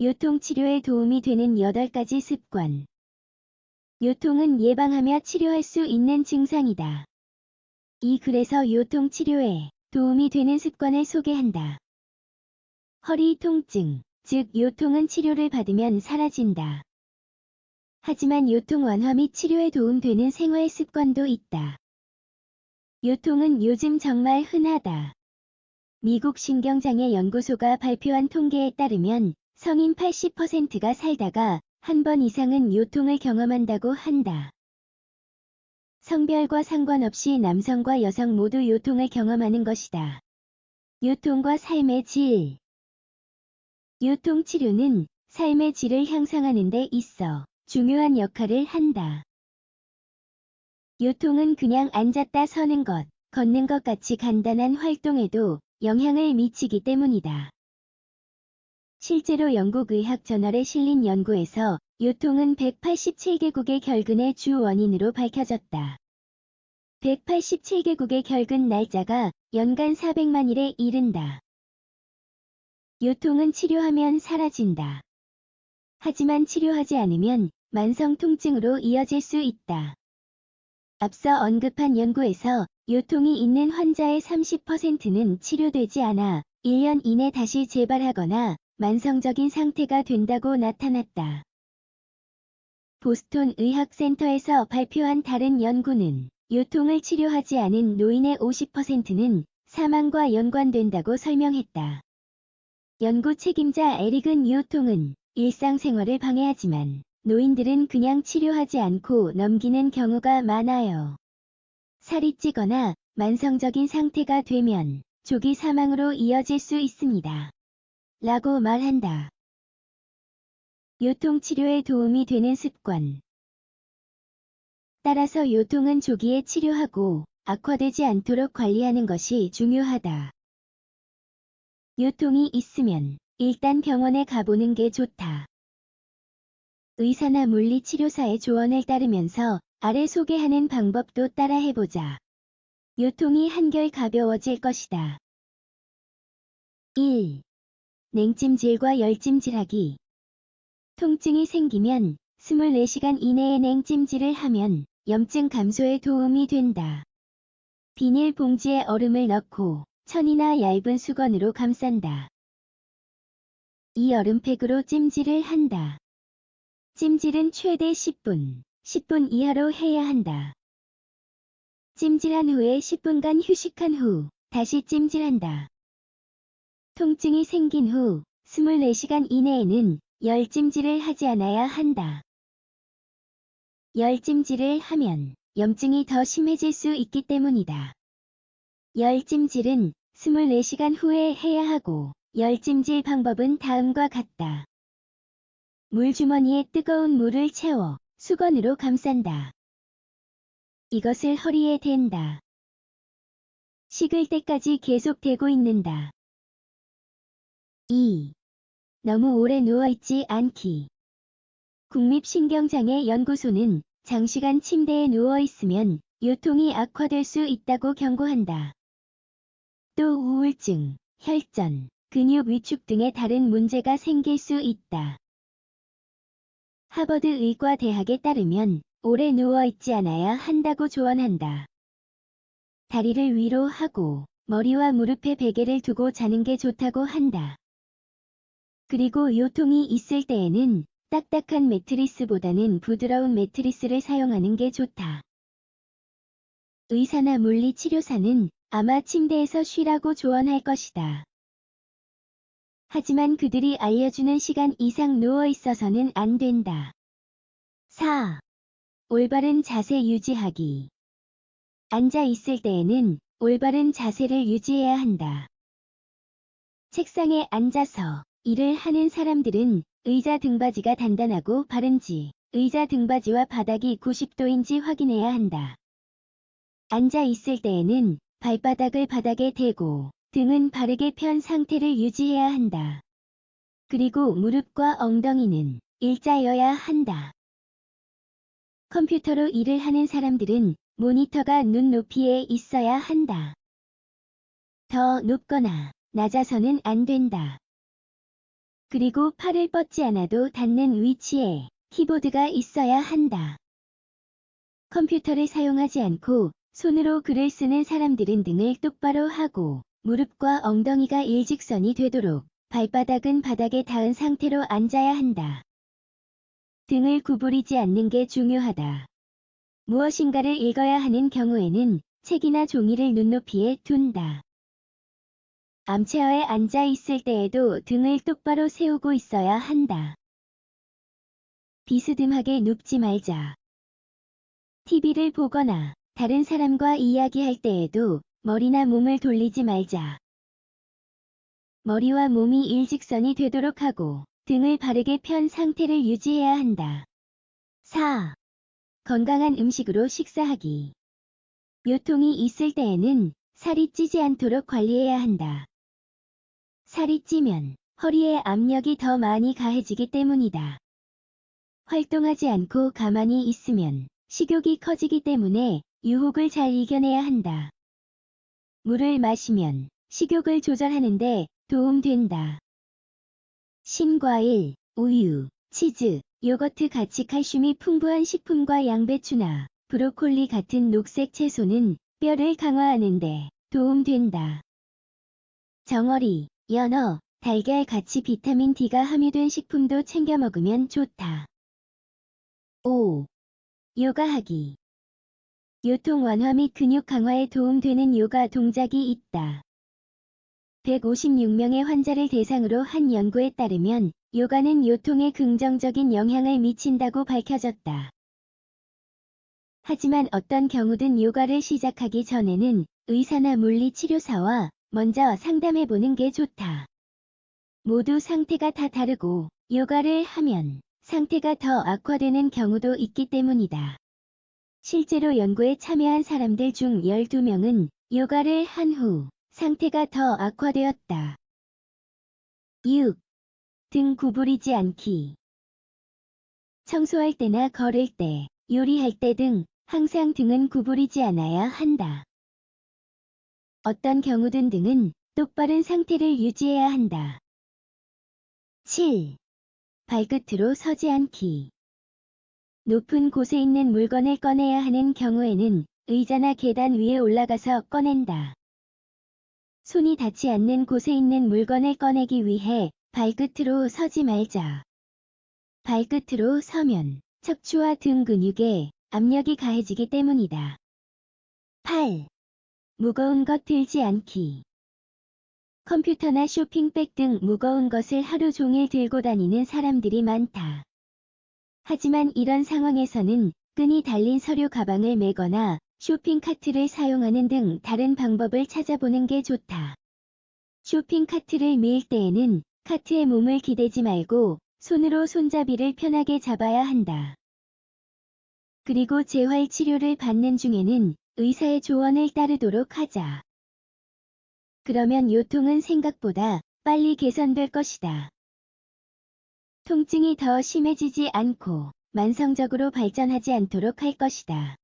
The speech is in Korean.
요통치료에 도움이 되는 8가지 습관. 요통은 예방하며 치료할 수 있는 증상이다. 이 글에서 요통치료에 도움이 되는 습관을 소개한다. 허리 통증, 즉 요통은 치료를 받으면 사라진다. 하지만 요통 완화 및 치료에 도움되는 생활 습관도 있다. 요통은 요즘 정말 흔하다. 미국 신경장애 연구소가 발표한 통계에 따르면 성인 80%가 살다가 한 번 이상은 요통을 경험한다고 한다. 성별과 상관없이 남성과 여성 모두 요통을 경험하는 것이다. 요통과 삶의 질. 요통 치료는 삶의 질을 향상하는 데 있어 중요한 역할을 한다. 요통은 그냥 앉았다 서는 것, 걷는 것 같이 간단한 활동에도 영향을 미치기 때문이다. 실제로 영국 의학 저널에 실린 연구에서 요통은 187개국의 결근의 주 원인으로 밝혀졌다. 187개국의 결근 날짜가 연간 400만 일에 이른다. 요통은 치료하면 사라진다. 하지만 치료하지 않으면 만성 통증으로 이어질 수 있다. 앞서 언급한 연구에서 요통이 있는 환자의 30%는 치료되지 않아 1년 이내 다시 재발하거나 만성적인 상태가 된다고 나타났다. 보스턴 의학센터에서 발표한 다른 연구는 요통을 치료하지 않은 노인의 50%는 사망과 연관된다고 설명했다. 연구 책임자 에릭은 요통은 일상생활을 방해하지만 노인들은 그냥 치료하지 않고 넘기는 경우가 많아요. 살이 찌거나 만성적인 상태가 되면 조기 사망으로 이어질 수 있습니다. 라고 말한다. 요통 치료에 도움이 되는 습관. 따라서 요통은 조기에 치료하고 악화되지 않도록 관리하는 것이 중요하다. 요통이 있으면 일단 병원에 가보는 게 좋다. 의사나 물리치료사의 조언을 따르면서 아래 소개하는 방법도 따라해보자. 요통이 한결 가벼워질 것이다. 1. 냉찜질과 열찜질하기. 통증이 생기면 24시간 이내에 냉찜질을 하면 염증 감소에 도움이 된다. 비닐봉지에 얼음을 넣고 천이나 얇은 수건으로 감싼다. 이 얼음팩으로 찜질을 한다. 찜질은 최대 10분, 10분 이하로 해야 한다. 찜질한 후에 10분간 휴식한 후 다시 찜질한다. 통증이 생긴 후 24시간 이내에는 열찜질을 하지 않아야 한다. 열찜질을 하면 염증이 더 심해질 수 있기 때문이다. 열찜질은 24시간 후에 해야 하고 열찜질 방법은 다음과 같다. 물주머니에 뜨거운 물을 채워 수건으로 감싼다. 이것을 허리에 댄다. 식을 때까지 계속되고 있는다. 2. 너무 오래 누워있지 않기. 국립신경장애연구소는 장시간 침대에 누워있으면 요통이 악화될 수 있다고 경고한다. 또 우울증, 혈전, 근육 위축 등의 다른 문제가 생길 수 있다. 하버드 의과대학에 따르면 오래 누워있지 않아야 한다고 조언한다. 다리를 위로 하고 머리와 무릎에 베개를 두고 자는 게 좋다고 한다. 그리고 요통이 있을 때에는 딱딱한 매트리스보다는 부드러운 매트리스를 사용하는 게 좋다. 의사나 물리치료사는 아마 침대에서 쉬라고 조언할 것이다. 하지만 그들이 알려주는 시간 이상 누워 있어서는 안 된다. 4. 올바른 자세 유지하기. 앉아 있을 때에는 올바른 자세를 유지해야 한다. 책상에 앉아서 일을 하는 사람들은 의자 등받이가 단단하고 바른지, 의자 등받이와 바닥이 90도인지 확인해야 한다. 앉아 있을 때에는 발바닥을 바닥에 대고 등은 바르게 편 상태를 유지해야 한다. 그리고 무릎과 엉덩이는 일자여야 한다. 컴퓨터로 일을 하는 사람들은 모니터가 눈 높이에 있어야 한다. 더 높거나 낮아서는 안 된다. 그리고 팔을 뻗지 않아도 닿는 위치에 키보드가 있어야 한다. 컴퓨터를 사용하지 않고 손으로 글을 쓰는 사람들은 등을 똑바로 하고 무릎과 엉덩이가 일직선이 되도록 발바닥은 바닥에 닿은 상태로 앉아야 한다. 등을 구부리지 않는 게 중요하다. 무엇인가를 읽어야 하는 경우에는 책이나 종이를 눈높이에 둔다. 암체어에 앉아 있을 때에도 등을 똑바로 세우고 있어야 한다. 비스듬하게 눕지 말자. TV를 보거나 다른 사람과 이야기할 때에도 머리나 몸을 돌리지 말자. 머리와 몸이 일직선이 되도록 하고 등을 바르게 편 상태를 유지해야 한다. 4. 건강한 음식으로 식사하기. 요통이 있을 때에는 살이 찌지 않도록 관리해야 한다. 살이 찌면 허리에 압력이 더 많이 가해지기 때문이다. 활동하지 않고 가만히 있으면 식욕이 커지기 때문에 유혹을 잘 이겨내야 한다. 물을 마시면 식욕을 조절하는데 도움된다. 신과일, 우유, 치즈, 요거트 같이 칼슘이 풍부한 식품과 양배추나 브로콜리 같은 녹색 채소는 뼈를 강화하는데 도움된다. 정어리, 연어, 달걀 같이 비타민 D가 함유된 식품도 챙겨 먹으면 좋다. 5. 요가하기. 요통 완화 및 근육 강화에 도움되는 요가 동작이 있다. 156명의 환자를 대상으로 한 연구에 따르면 요가는 요통에 긍정적인 영향을 미친다고 밝혀졌다. 하지만 어떤 경우든 요가를 시작하기 전에는 의사나 물리치료사와 먼저 상담해보는 게 좋다. 모두 상태가 다 다르고 요가를 하면 상태가 더 악화되는 경우도 있기 때문이다. 실제로 연구에 참여한 사람들 중 12명은 요가를 한 후 상태가 더 악화되었다. 6. 등 구부리지 않기. 청소할 때나 걸을 때, 요리할 때 등 항상 등은 구부리지 않아야 한다. 어떤 경우든 등은 똑바른 상태를 유지해야 한다. 7. 발끝으로 서지 않기. 높은 곳에 있는 물건을 꺼내야 하는 경우에는 의자나 계단 위에 올라가서 꺼낸다. 손이 닿지 않는 곳에 있는 물건을 꺼내기 위해 발끝으로 서지 말자. 발끝으로 서면 척추와 등 근육에 압력이 가해지기 때문이다. 8. 무거운 것 들지 않기. 컴퓨터나 쇼핑백 등 무거운 것을 하루 종일 들고 다니는 사람들이 많다. 하지만 이런 상황에서는 끈이 달린 서류 가방을 메거나 쇼핑카트를 사용하는 등 다른 방법을 찾아보는 게 좋다. 쇼핑카트를 밀 때에는 카트에 몸을 기대지 말고 손으로 손잡이를 편하게 잡아야 한다. 그리고 재활치료를 받는 중에는 의사의 조언을 따르도록 하자. 그러면 요통은 생각보다 빨리 개선될 것이다. 통증이 더 심해지지 않고 만성적으로 발전하지 않도록 할 것이다.